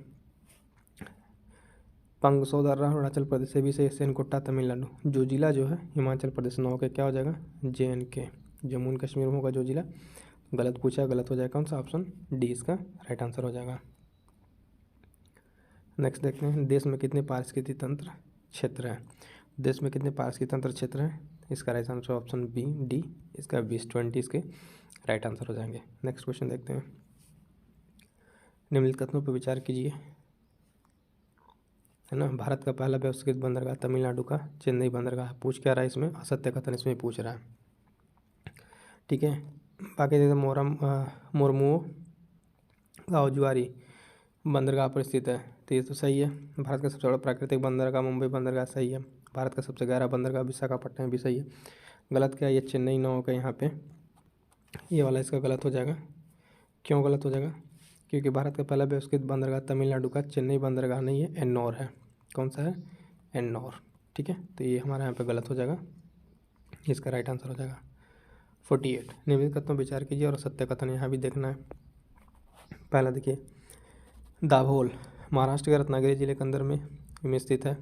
पंगसो दर्रा अरुणाचल प्रदेश से भी सही। सेनकोट्टा तमिलनाडु। जो जिला जो है हिमाचल प्रदेश न होकर क्या हो जाएगा, JNK जम्मू एंड कश्मीर में होगा जो जिला। गलत पूछा, गलत हो जाएगा कौन सा, ऑप्शन डी इसका राइट आंसर हो जाएगा। नेक्स्ट देखते हैं, देश में कितने पारिस्थितिक तंत्र क्षेत्र हैं। देश में कितने पारिस्थितिक तंत्र क्षेत्र हैं, इसका right answer option B, D इसका 20 इसके राइट आंसर हो जाएंगे। नेक्स्ट क्वेश्चन देखते हैं, निम्नलिखित कथनों पर विचार कीजिए, है ना। भारत का पहला व्यवस्थित बंदरगाह तमिलनाडु का चेन्नई बंदरगाह। पूछ क्या रहा है इसमें, असत्य कथन इसमें पूछ रहा है, ठीक है। बाकी जैसे मोरमुओ गाँव जुआरी बंदरगाह पर स्थित है, तो ये तो सही है। भारत का सबसे बड़ा प्राकृतिक बंदरगाह मुंबई बंदरगाह, सही है। भारत का सबसे गहरा बंदरगाह विशाखापट्टनम, भी सही है। गलत क्या है, ये चेन्नई न होकर यहाँ पे ये वाला इसका गलत हो जाएगा। क्यों गलत हो जाएगा, क्योंकि भारत का पहला व्यवस्थित बंदरगाह तमिलनाडु का चेन्नई बंदरगाह नहीं है, एन्नौर है। कौन सा है, एन्नौर, ठीक है। तो ये हमारा यहाँ पे गलत हो जाएगा, इसका राइट आंसर हो जाएगा 48। निम्नलिखित कथनों विचार कीजिए और सत्य कथन यहाँ भी देखना है। पहला देखिए, दाभोल महाराष्ट्र के रत्नागिरी जिले के अंदर में स्थित है,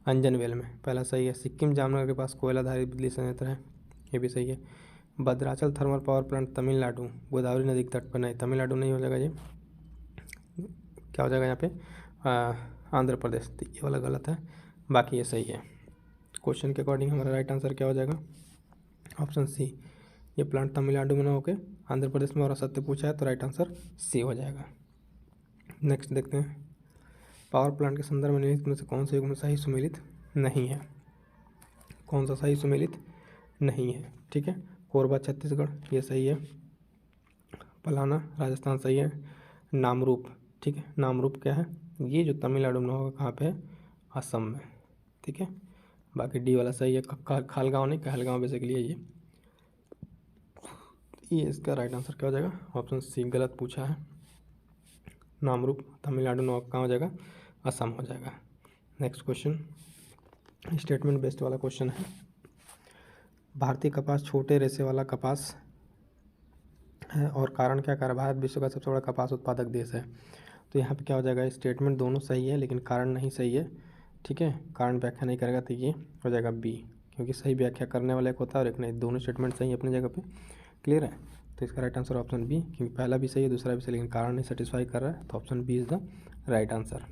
अंजनवेल में, पहला सही है। सिक्किम जामनगर के पास कोयलाधारित बिजली संयंत्र है, ये भी सही है। Bhadrachal thermal power plant Tamil Nadu Godavari नदी के तट पर, नहीं तमिलनाडु नहीं हो जाएगा, ये क्या हो जाएगा यहाँ पे, आंध्र प्रदेश, तो ये वाला गलत है, बाकी ये सही है। क्वेश्चन के अकॉर्डिंग हमारा राइट आंसर क्या हो जाएगा, ऑप्शन सी, ये प्लांट तमिलनाडु में ना होकर आंध्र प्रदेश में, और असत्य पूछा है तो राइट आंसर सी हो जाएगा। नेक्स्ट देखते हैं, पावर प्लांट के संदर्भ में निम्नलिखित में से कौन सा युग्म सही सुमेलित नहीं है। कौन सा सही सुमेलित नहीं है, ठीक है। कोरबा छत्तीसगढ़, ये सही है। पलाना राजस्थान सही है। नामरूप, ठीक है, नामरूप क्या है, ये जो तमिलनाडु में होगा कहाँ पे है, असम में, ठीक है। बाकी डी वाला सही है। खालगांव नहीं, कहलगांव बेसिकली है ये इसका राइट आंसर क्या हो जाएगा, ऑप्शन सी गलत पूछा है। नामरूप तमिलनाडु में कहाँ हो जाएगा, असम हो जाएगा। नेक्स्ट क्वेश्चन स्टेटमेंट बेस्ड वाला क्वेश्चन है। भारतीय कपास छोटे रेशे वाला कपास है और कारण क्या, कारण भारत विश्व का सबसे बड़ा कपास उत्पादक देश है। तो यहाँ पे क्या हो जाएगा, स्टेटमेंट दोनों सही है लेकिन कारण नहीं सही है, ठीक है। कारण व्याख्या नहीं करेगा तो ये हो जाएगा बी, क्योंकि सही व्याख्या करने वाला एक होता है और एक नहीं, दोनों स्टेटमेंट सही है अपनी जगह पे। क्लियर है। तो इसका राइट आंसर ऑप्शन बी, क्योंकि पहला भी सही है दूसरा भी सही, लेकिन कारण नहीं सेटिस्फाई कर रहा है, तो option B is the right answer.